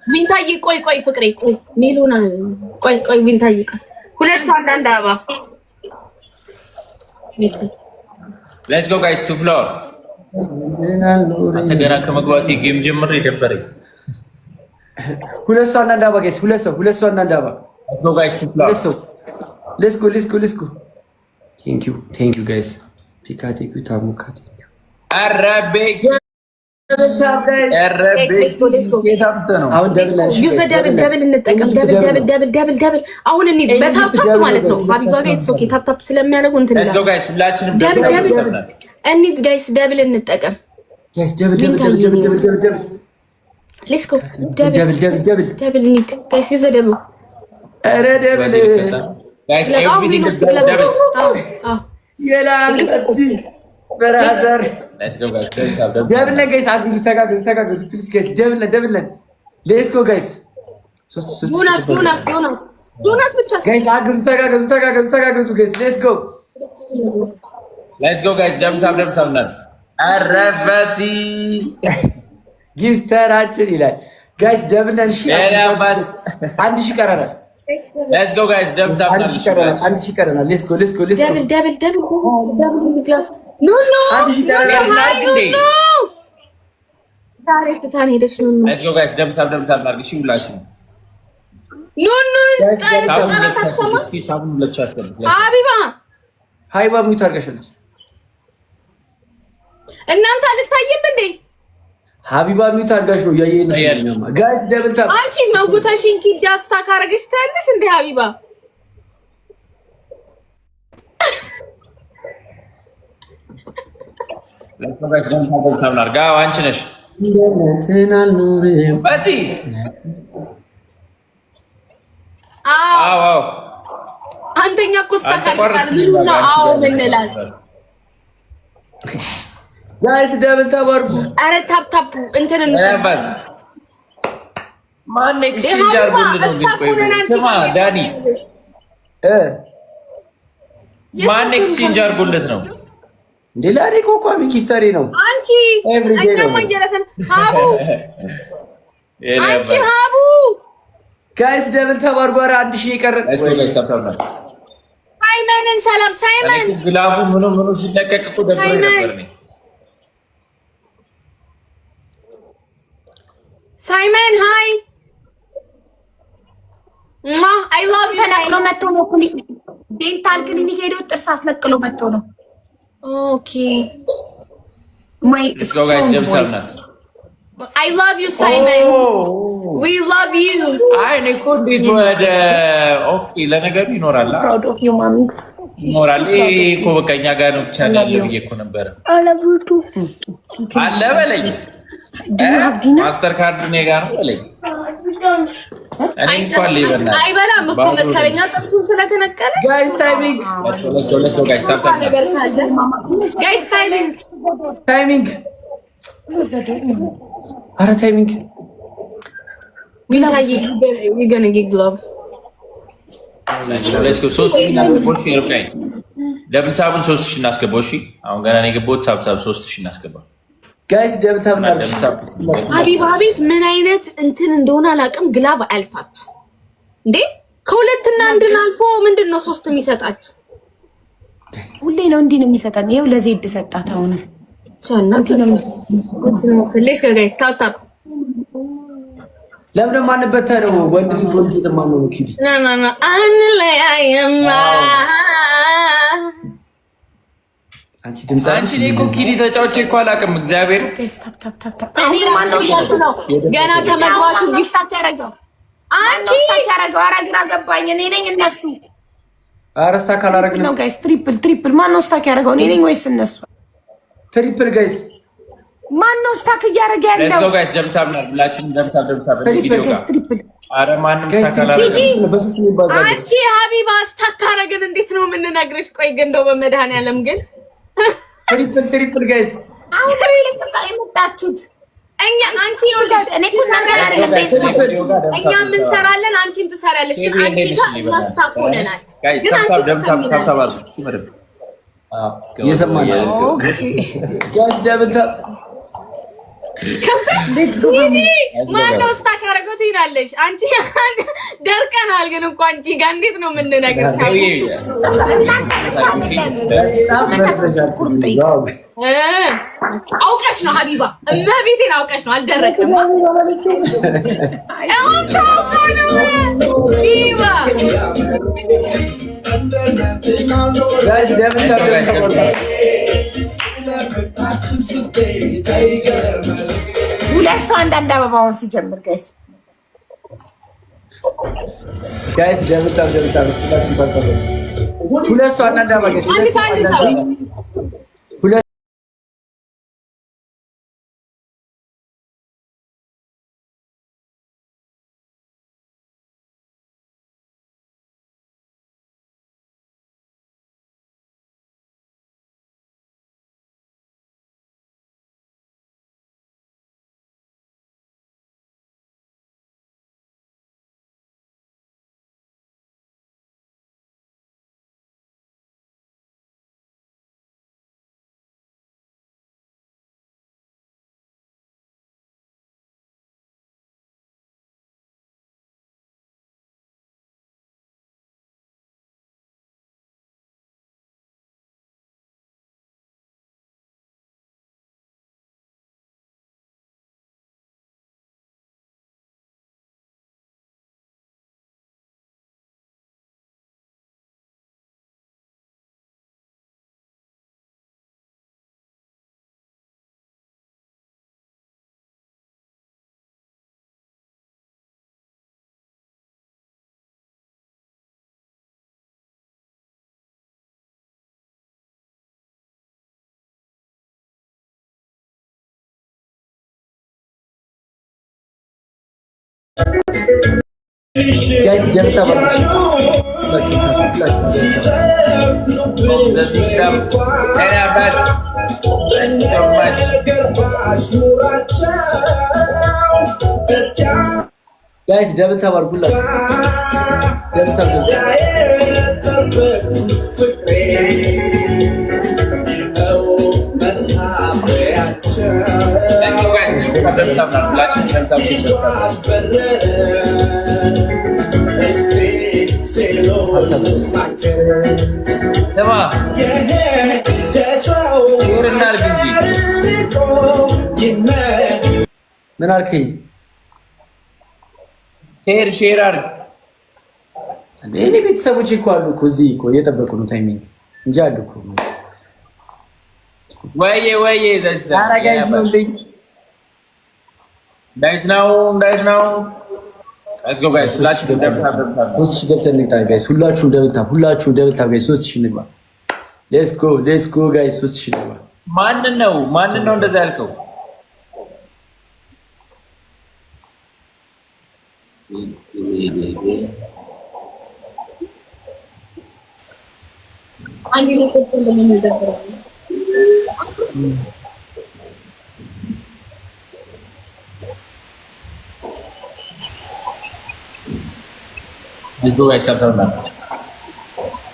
ዊንታዬ ቆይ ፍቅሬ ቆይ ሜሎና ቆይ ዊንታዬ ሁለት ሰው አንዳንድ አበባ ሌትስ ጎ ጋይስ ቱ ፍሎር ተገራ ከመግባቴ ጌም ጀምሬ ደበረኝ። ሁለት ሰው አንዳንድ አበባ ጋይስ። ሁለት ሰው አንዳንድ አበባ ሌትስ ጎ ጋይስ ቱ ፍሎር ሌትስ ጎ ቴንክ ዩ ጋይስ። ፒካቴኩ ታሙካ አረቤ ደብል እንጠቀም። ደብል አሁን እኔ በታፕታፕ ማለት ነው። ሀቢባ ጋር የተሶኬ ታፕታፕ ስለሚያደርጉ እንትን እንሂድ ጋይስ። ደብል እንጠቀም። ሌትስ ጎ ደብል እንሂድ ጋይስ። ዩዘ ደብል ብራዘር ደብለን ጋይስ አግዙ፣ ተጋገዙ ፕሊዝ ጋይስ። ደብለን ሌትስ ጎ ጋይስ። ዶናት ብቻ ጋይስ አግዙ፣ ተጋገዙ ጋይስ። ሌትስ ጎ ጋይስ። ደምሳብ ናት። አረበቲ ጊፍተራችን ይላል ጋይስ። ደብለን እሺ፣ አንድ ሺህ ቀረናል። ሌትስ ጎ ጋይስ። ደምሳብ አንድ ሺህ ቀረናል። ሌትስ ጎ ደብል ኖ ዛሬ ትታን ሄደች። ሌትስ ጎ ጋይስ። ደምሳብ ናርግ እሺ ሁላችሁ ሀይባ ሚዩት አድርገሻለች። እናንተ አልታየም እንዴ? ሀቢባ ሚዩት አድርጋሽ ነው እያየንሽ ነው ጋይስ። ደብልታብ አንቺ መውተሽን ኪዳስታ ካረገሽ ታያለሽ እንዴ? ሀቢባ አንቺ ነሽ በቲ አዎ አንተኛ እኮ ስታካርካል ምን ነው? አዎ ምን እንላለን? ጋይስ ደብል ተባርኩ። አረ ታፕ እንትን እንሰማለን። ማን ኤክስቼንጅ አድርጎልህ ነው ግን? ቆይ ስማ ዳኒ ማን ኤክስቼንጅ አድርጎለት ነው እንዴ? ላሪ ኮኳቢ ኪፍተሪ ነው። አንቺ እኛማ እየለፈን ሀቡ አንቺ ሀቡ ጋይስ ደብል ተባርኩ። ኧረ 1000 ይቀር። ሳይመንን ሰላም ሳይመን ግላቡ ምኑ ሲለቀቅ እኮ ደብሮኝ ነበር እኔ ሳይመን ሃይ አይ ላቭ ዩ ተነቅሎ መጥቶ ነው ዴንታል ክሊኒክ ሄዶ ጥርስ አስነቅሎ መጥቶ ነው። ኦኬ ማይ ጋይስ ደብታልና አይ ላቭ ዩ ሳይመን ዊ ላቭ ዩ አይ እኔ እኮ እንዴት ወደ ኦኬ ለነገሩ ይኖራል ፕራውድ ኦፍ ዩ ማሚ ይኖራል እኮ በቃ እኛ ጋር ነው ብቻ ያለው ብዬ እኮ ነበር አለ በለኝ ማስተር ካርድ እኔ ጋር ነው በለኝ እኔ እንኳን ሊበላ አይበላም እኮ መሰለኛ ጥርሱን ስለተነቀለ ጋይስ ታይሚንግ ጋይስ ታይሚንግ አረ ታይሚንግ ዊንታይ ይገነ ግላብ ሌትስ ጎ 3000 ይርካይ ደብል ሳቡን 3000 እናስገባው። እሺ አሁን ገና ነው የገባሁት። ሳብ 3000 እናስገባ ጋይስ ደብል ታብና ሀቢባ ቤት ምን አይነት እንትን እንደሆነ አላውቅም። ግላብ አልፋችሁ እንዴ ከሁለትና አንድን አልፎ ምንድነው ሶስት የሚሰጣችሁ? ሁሌ ነው እንዲህ ነው የሚሰጠን። ይኸው ለዜድ ሰጣት። አሁን ሰናት ነው ሌትስ ጎ ጋይስ ታፕ ለምን ማንበተነው? ወንድ ወንድ ተማነው ኪዲ ና አንለያየማ አንቺ ድምጽ አንቺ ላይ እኮ ኪዲ ተጫውቼ እኮ አላውቅም። እግዚአብሔር እኔ ማነው እያልኩ ነው ገና ከመግባቱ ጊፍት ያደረገው አንቺ ያደረገው። ኧረ ግራ ገባኝ። እኔ ነኝ እነሱ? ኧረ ስታክ አላደረግንም ነው ጋይስ። ትሪፕል ማን ነው ስታክ ያደረገው? እኔ ነኝ ወይስ እነሱ? ትሪፕል ጋይስ ማን ነው ስታክ እያደረገ ያለው? ሌትስ ጎ ጋይስ ደምታብና ብላችሁ ደምታብ ቪዲዮ ጋር ትሪፕል አረ ማንም ስታክ አላደረገም። አንቺ ሀቢባ ስታክ አደረግን እንዴት ነው የምንነግርሽ? ቆይ ግን እንደው በመድኃኒዓለም ግን ትሪፕል ጋይስ አሁን የመጣችሁት እኛ አንቺ ይወጋድ እኔ እኮ ነገር አይደለም ቤተሰብ እኛ ምን ሰራለን አንቺም ትሰራለሽ። ግን አንቺ ጋር እኛ ስታክ ሆነናል። ግን አንቺ ደምታብ ሲመረብ የሰማኝ ጋይስ ደብል ታብ ማነው ስታክ አደረገው ትይላለሽ? አንቺ ደርቀናል። ግን እኮ አንቺ ጋር እንዴት ነው የምንነግርሽ? አውቀሽ ነው ሀቢባ፣ እመቤቴን አውቀሽ ነው። አልደረቅንም። ሁለት ሰው አንዳንድ አበባውን ሲጀምር ጋይስ ደምታብ ሁለት ሰው አንዳንድ አበባ ጋይስ ገብተባል ጋይስ ደብል ተባርኩላችሁ ምን አልከኝ? ሼር አድርግ። እኔ ቤተሰቦቼ እኮ አሉ እኮ እዚህ እኮ እየጠበቁ ነው ታይሚንግ እንጂ አሉ እኮ። ወይዬ ኧረ ጋይስ ነው ልኝ ዳይት ነው let's go guys ሁላችሁ ገብተን እንግባ ጋይስ ሁላችሁ ደብል ታብ ጋይስ 3000 እንግባ let's go ጋይስ 3000 እንግባ ማንን ነው እንደዛ ያልከው አንዴ ነው እንደምንዘፈረው let's go guys ሰብተውና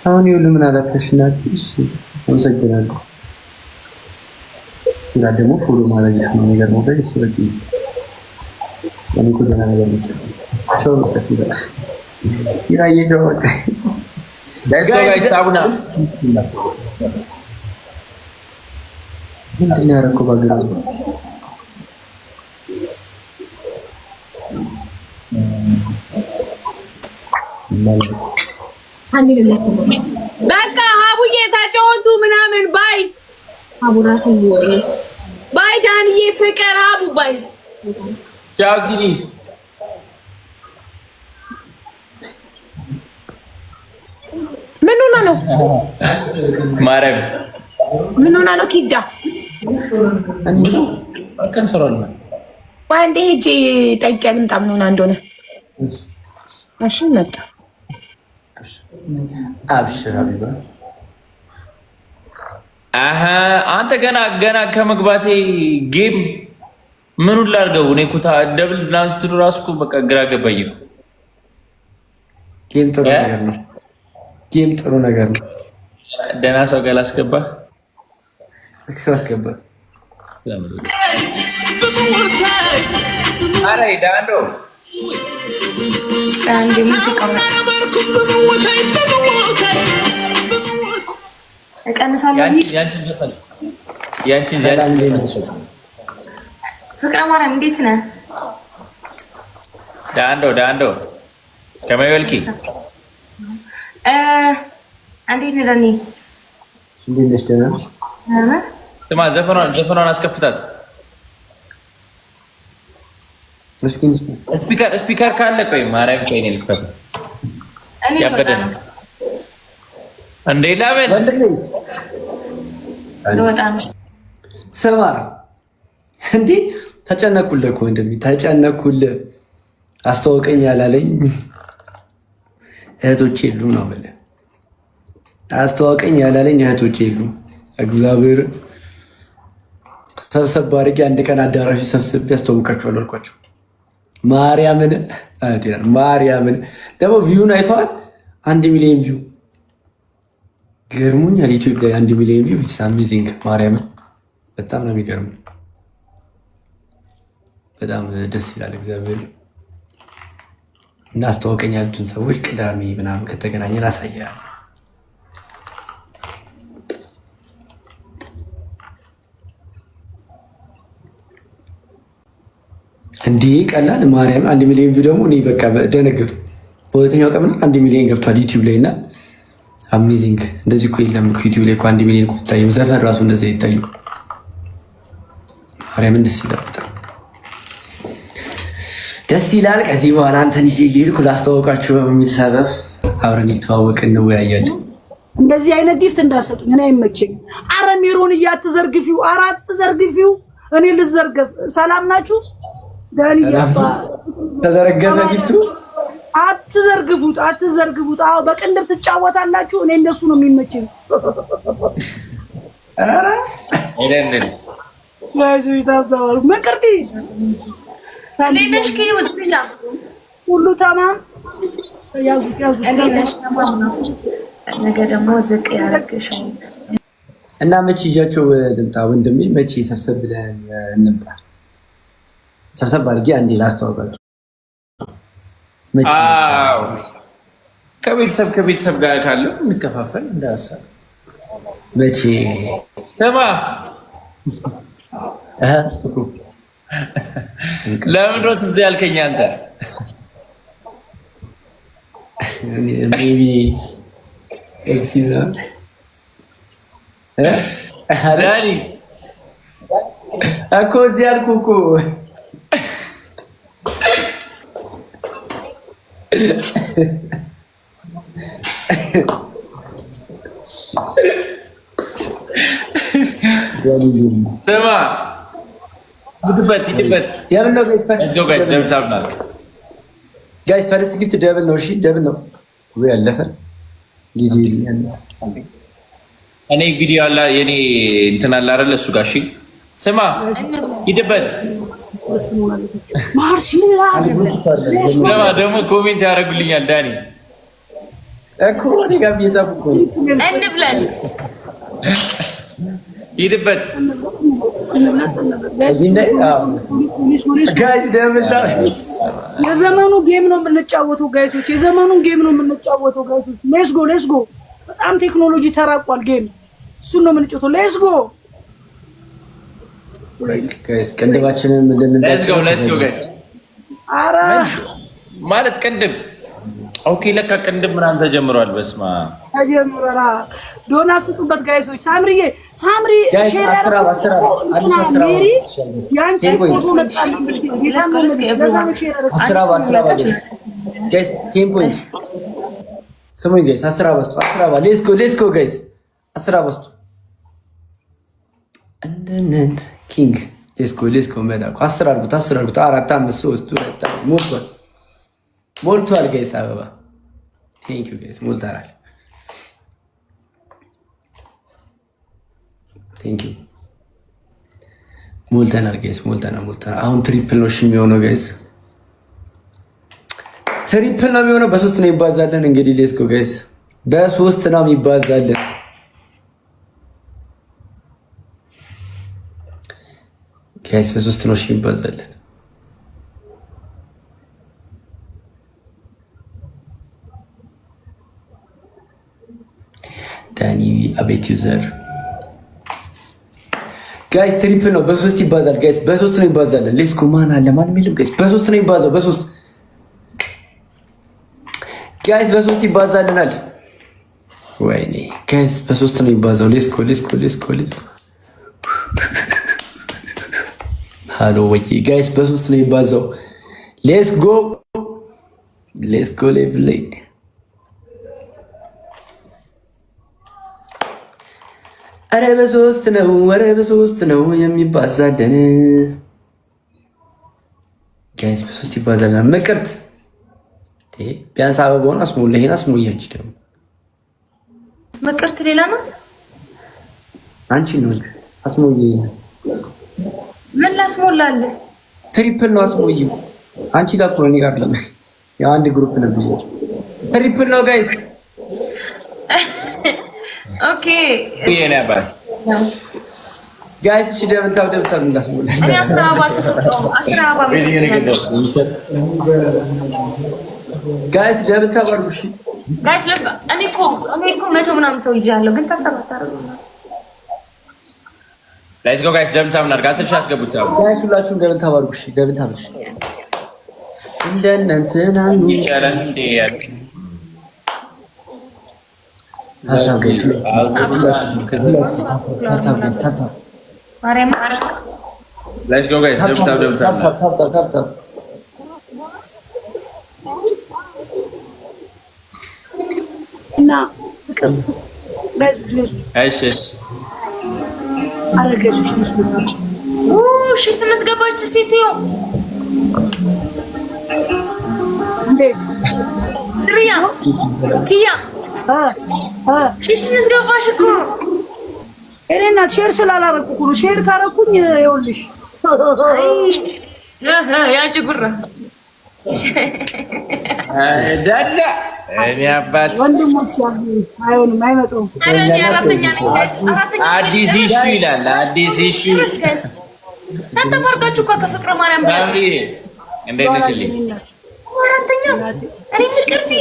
አሁን ይኸውልህ ምን አላፈሽናል እሺ አመሰግናለሁ እና ደግሞ ፎሎ ማድረግ ነው ነገር ነው ጋይስ ስለዚህ እኔ እኮ ደህና ነገር ነው ቻው ስከፍል ይራየው ጋይስ ታቡና ምንድን ነው ያደረኩት ባገሩ በቃ ሀቡዬ ተጫወቱ ምናምን ባይ ሀቡራቱ ባይ ዳንዬ ፍቅር ሀቡ ባይ ቻው ጊኒ ምን ሆና ነው ማረም ምን ሆና ነው ኪዳ ብዙ ከንሰራልና ዋንዴ ሄጄ ጠይቄ ልምጣ ምን ሆና እንደሆነ እሺ መጣ አብሽር ሀቢባ አንተ ገና ከመግባቴ ጌም ምኑን ላድርገው እኔ እኮ ደብል ላንስትሉ ራሱ እኮ በቃ ግራ ገባኝ እኮ ጌም ጥሩ ነገር ነው ደህና ሰው ጋር ላስገባ ሰው አስገባ አረ ዳንዶ ሳንዴ ሙዚቃ ያንቺን ዘፈን ፍቅረ ማርያም እንዴት ነህ? ዳንዶ ከመይወልቂ እንዴት ነህ ዳኒ? እንዴት ነሽ? ደህና ነሽ? ስማ ዘፈኗን አስከፍታት ምስኪን ስፒከር ካለ ቆይ ማርያም ከኔ ልክፈት ያበደ እንዴ ለምን ስማ እንዴ ተጨነኩልህ እኮ ተጨነኩልህ አስተዋውቀኝ ያላለኝ እህቶቼ የሉም ነው በለ አስተዋውቀኝ ያላለኝ እህቶቼ የሉም እግዚአብሔር ሰብሰብ አድርጌ አንድ ቀን አዳራሽ ሰብስቤ አስተዋውቃቸዋለሁ አልኳቸው ማርያምን ደግሞ ቪውን አይተዋል 1 ሚሊዮን ቪው ገርሞኛል ዩቲዩብ ላይ 1 ሚሊዮን ቪው ኢትስ አሜዚንግ ማርያምን በጣም ነው የሚገርመው በጣም ደስ ይላል እግዚአብሔር እና አስተዋውቀኝ ያሉትን ሰዎች ቅዳሜ ምናምን ከተገናኘን አሳያለሁ እንዴ ቀላል ማርያም 1 ሚሊዮን ቪው ደግሞ እኔ በቃ ደነገጡ በሁለተኛው ቀን 1 ሚሊዮን ገብቷል ዩቲዩብ ላይ እና አሜዚንግ እንደዚህ እኮ የለም ዩቲዩብ ላይ 1 ሚሊዮን እኮ ይታየው ዘፈን ራሱ እንደዚህ ይታየው ማርያምን ደስ ይላል በጣም ደስ ይላል ከዚህ በኋላ አንተን ይዤ እየሄድኩ ላስተዋውቃችሁ በሚል ሰበብ አብረን እንተዋወቅ እንወያያለን እንደዚህ አይነት ጊፍት እንዳሰጡኝ እኔ አይመቸኝም አረ ሜሮን እያትዘርግፊው አራት ዘርግፊው እኔ ልዘርገፍ ሰላም ናችሁ ዳኒ ያባ ተዘረገፈ ጊፍቱ። አትዘርግፉት። አዎ በቅንድብ ትጫወታላችሁ። እኔ እንደሱ ነው የሚመቸኝ። መቅርቲ ሁሉ ተማም ነገ ደግሞ ዝቅ ያደርግሽ እና መቼ ይዣቸው ልምጣ ወንድሜ? መቼ ሰብሰብ ብለን እንምጣ? ሰብሰብ አድርጌ አንዴ ላስተዋውቃቸው። ከቤተሰብ ጋር ካለው እንከፋፈል እንዳሰብ መቼ ስማ ለምን ነው ትዝ ያልከኝ አንተ? ዳኒ እኮ እዚህ ያልኩህ እኮ ስማ ሂድበት ደብል ነው ጋይስ ፈርስት ጊፍት ደብል ነው። እሺ ደብል ነው ወይ ያለፈ እኔ ቪዲዮ አላ የኔ እንትን አለ አይደል? እሱ ጋር እሺ ስማ ሂድበት። ደግሞ ኮሜንት ያደርጉልኛል ዳኒ እኮ እኔ ጋር እየጻፉ እንብለን ሂድበት። የዘመኑ ጌም ነው የምንጫወተው ጋይሶች፣ የዘመኑን ጌም ነው የምንጫወተው ጋይሶች። ሌትስ ጎ በጣም ቴክኖሎጂ ተራቋል። ጌም እሱን ነው የምንጫወተው። ሌትስ ጎ ጋይስ ቅንድባችንን ሌትስ ጎ ጋይስ። ኧረ ማለት ቅንድብ ኦኬ፣ ለካ ቅንድብ ምናምን ተጀምሯል። በስማ ተጀምሯል። ዶና ስጡበት ጋይሶች። ሳምሪ ሼር ሜሪ ያንቺ ፎቶ መጣልኝ። ጋይስ ቴም ፖይንት ስሙኝ ጋይስ 10 አበስቱ 10 አባ ሌትስ ጎ ጋይስ 10 አበስቱ እንደነንት ኪንግ ሌትስ ጎ መዳኩ 10 አድርጉት 4 5 3 2 ሞልቷል ጋይስ አበባ ቴንክ ዩ ጋይስ ሞልታራል። ቴንክ ዩ ሞልተናል ጋይስ ሞልተናል። አሁን ትሪፕል ነው የሚሆነው ጋይስ ትሪፕል ነው የሚሆነው። በ3 ነው ይባዛለን። እንግዲህ ሌትስ ጎ ጋይስ በ3 ነው ይባዛለን ጋይስ በ3 ነው ይባዛለን። ዳኒ አቤት ዩዘር ጋይስ ትሪፕል ነው በ3 ይባዛል ጋይስ በ3 ነው ይባዛለን። ሌትስ ጎ ማን አለ ማንም የለም ጋይስ በ3 ነው ይባዛው በ3 ጋይስ በ3 ይባዛልናል። ወይኔ ጋይስ በ3 ነው ይባዛው። ሌትስ ጎ ሃሎ ወይ ጋይስ በ3 ነው ይባዛው። ሌትስ ጎ ሌቭል ኧረ በ3 ነው የሚባዛልን ጋይስ በ3 ይባዛልናል። መቅርት ቢያንስ አበባውን አስሞላይና አስሞያች ደግሞ መቅርት ሌላ ናት። አንቺ ነው አስሞያይና ምን ላስሞላልህ? ትሪፕል ነው አስሞይው። አንቺ ጋር እኮ ነው እኔ ጋር አይደለም። ያው አንድ ግሩፕ ነበር። ትሪፕል ነው ጋይስ። ኦኬ የኔ አባስ ጋይስ እሺ ደብታው እንዳስሞላ እኔ 10 አበባ ተሰጠው 10 አበባ ጋይስ ደብታው አርጉሽ ጋይስ ለስ እኔ እኮ 100 ምናምን ሰው ይያለሁ ግን ተጣጣጣሩ ሌትስ ጎ ጋይስ ደብል ታምናር ጋር 10 አስገቡት። ጋይስ ሁላችሁም ደብል ታባርኩ። እሺ ደብል ታባርኩ እንደነንተና ይቻላል እንዴ ያል ሌትስ ጎ ጋይስ ደብል ታብ እና እሺ አረጋችሁ እሺ ስምንት ገባች ሴትዮ እንዴት ድርያ ኪያ ኪስነት ገባሽ እኮ እኔ እናት ሼር ስላላረኩ እኮ ነው። ሼር ካረኩኝ ይኸውልሽ ያንቺ ጉራ ዳዳ እኔ አባት ወንድሞች ያሉ አይሆንም፣ አይመጡም። አዲስ ኢሹ ይላል። አዲስ ኢሹ ተንተባርጋችሁ እኮ ከፍቅረ ማርያም ሳምሪ እንዴት ነሽልኝ? አራተኛ እኔ ምን ቅርቲ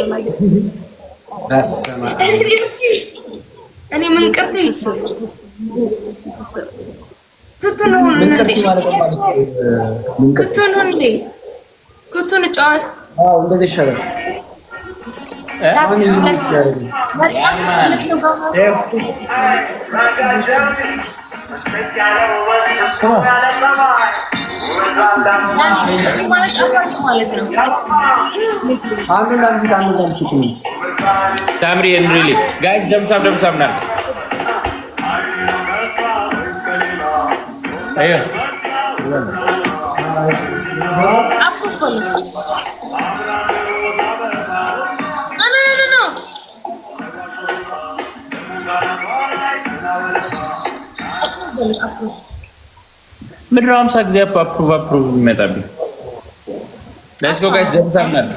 እኔ ምን ቅርቲ ቱቱን ሁሉ ቱቱን ሁሉ ቱቱን ጫወት እንደዚህ ይሻላል። ሳምሪ እንሪሊ ጋይስ ደምሳም ናል አዮ ምድር 50 ጊዜ አፕሩቭ ይመጣብኝ። ሌትስ ጎ ጋይስ ደምሳም ናል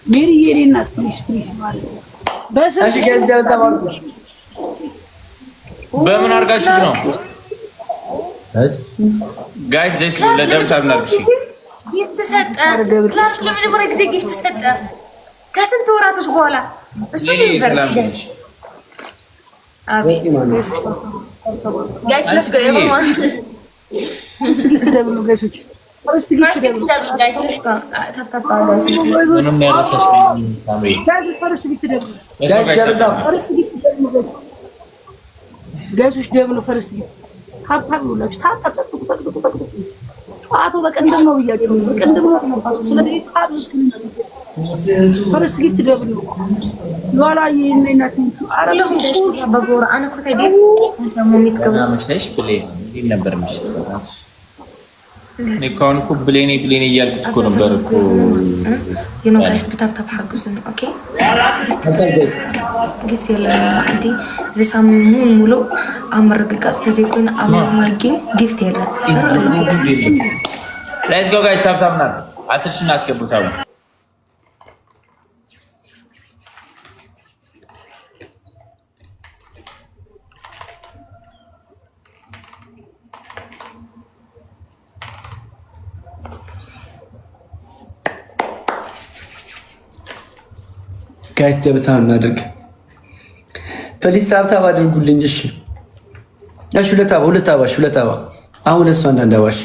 ሜሪ የኔ እናት ፕሊዝ ማለት ነው። በምን አድርጋችሁ ነው ጋይስ? ደስ ለደምሳም ናል። እሺ ጊፍት ሰጠ ክላርክ ለመጀመሪያ ጊዜ ጊፍት ሰጠ ከስንት ወራቶች በኋላ እሱ ሰላም ነሽ? ጋይስ let's go everyone ጊፍት ደብል ነው ጋይሶች። ፈርስት ጊፍት ደብል ጋይስ let's go ታፕታፕ ምንም ያረሳሽ ሳምሪ ፈርስት ጊፍት ደብል ጋይሶች ደብል ነው ፈርስት ጊፍት ታፕታፕ ብላችሁ ታጠቅቁ ጨዋታው በቀንደም ነው ብያችሁ በቀንደም ነው። ስለዚህ ታብስ ፈርስት ጊፍት ደብል ነው ሏላ የኔናት አረለም በጎራ አና ኮታይዲ ሰሞኑን ይትገባ መስለሽ ብሌን እንዴት ነበር የሚሽለው? እኔ ካሁን እኮ ብሌን እያልኩት እኮ ነበር እኮ you know guys በታፕታፕ ሐግዙን ኦኬ ጊፍት የለም አንዴ ዘሳሙን ሙሉ አመርግቃት ተዘይቆና አመርማጊ ጊፍት የለም። ሌትስ ጎ ጋይስ ታፕታፕ ናል 10 ሺህ እናስገቡታው። ጋይስ ደብታ እናድርግ ፕሊዝ ታብታብ አድርጉልኝ። እሺ ሁለት አባ አሁን ለሱ አንዳንድ አባሽ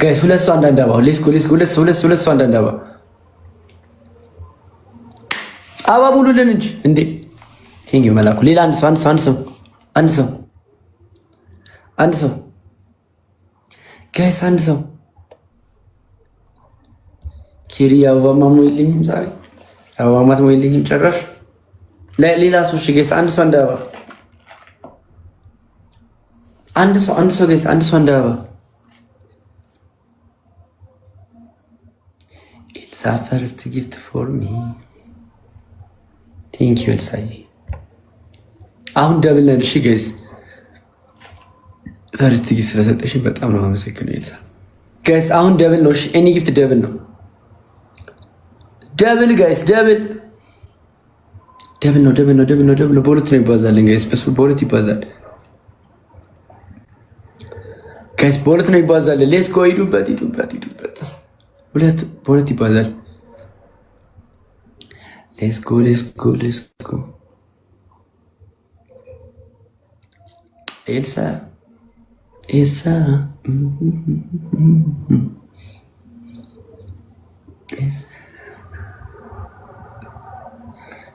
ጋይስ ሁለት አንዳንድ አባ ሌትስ ጎ ሁለት አንዳንድ አባ ሙሉልን እንጂ እንዴ ቴንክ ዩ መላኩ። ሌላ አንድ ሰው ጋይስ አንድ ሰው ኪሪ አበባ ማሙ የለኝም ዛሬ አበባ ማሙ የለኝም ጨራሽ። ሌላ ሰው እሺ ጋይስ አንድ ሰው አንድ አበባ አንድ ሰው ጋይስ አንድ ሰው አንድ አበባ ኢትስ አ ፈርስት ጊፍት ፎር ሚ ቴንክ ዩ ኤልሳዬ። አሁን ደብል ነን። እሺ ጋይስ ፈርስት ጊፍት ስለሰጠሽኝ በጣም ነው የማመሰግነው ኤልሳ። ጋይስ አሁን ደብል ነው። እሺ ኤኒ ጊፍት ደብል ነው። ደብል ጋይስ ደብል ነው። በሁለት ነው ይባዛልን ጋይስ። በሁለት ይባዛል ጋይስ። በሁለት ነው ይባዛል። ሌትስ ጎ ሂዱበት። በሁለት ይባዛል። ሌትስ ጎ ኤልሳ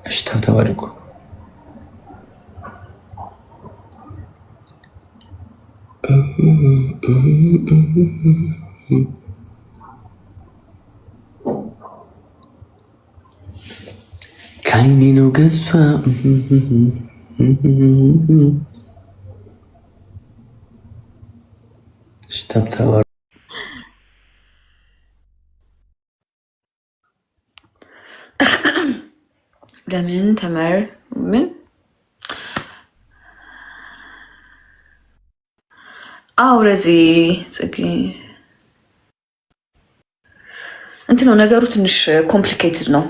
እሺ ታብታብ አድርጉ። ከዓይኔ ነው ገዝፋ ታብታብ ለምን ተመር ምን አውረዚ ጽጌ እንትን ነው ነገሩ ትንሽ ኮምፕሊኬትድ ነው።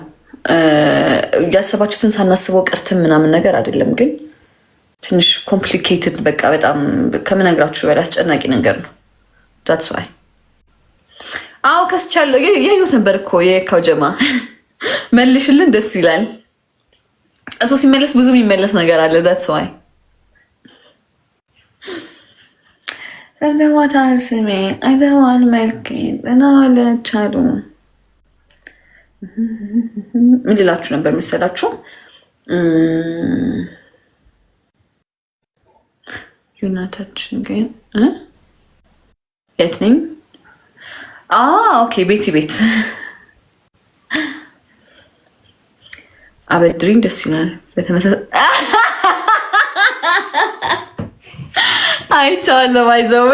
ያሰባችሁትን ሳናስበው ቀርተን ምናምን ነገር አይደለም፣ ግን ትንሽ ኮምፕሊኬትድ በቃ በጣም ከምነግራችሁ በላይ አስጨናቂ ነገር ነው። ዳትስ ዋይ አዎ ከስቻለሁ። ያዩት ነበር እኮ የካው ጀማ መልሽልን ደስ ይላል። እሱ ሲመለስ ብዙ የሚመለስ ነገር አለ። ዳትስ ዋይ ሰምተዋታል ስሜን አይተዋል መልኬን እናለቻሉ ምን ልላችሁ ነበር መሰላችሁ? ዩናታችን ግን የት ነኝ? ኦኬ ቤቲ ቤት አበድሪኝ ደስ ይላል። በተመሳሳይ አይቻለሁ ባይዘዌ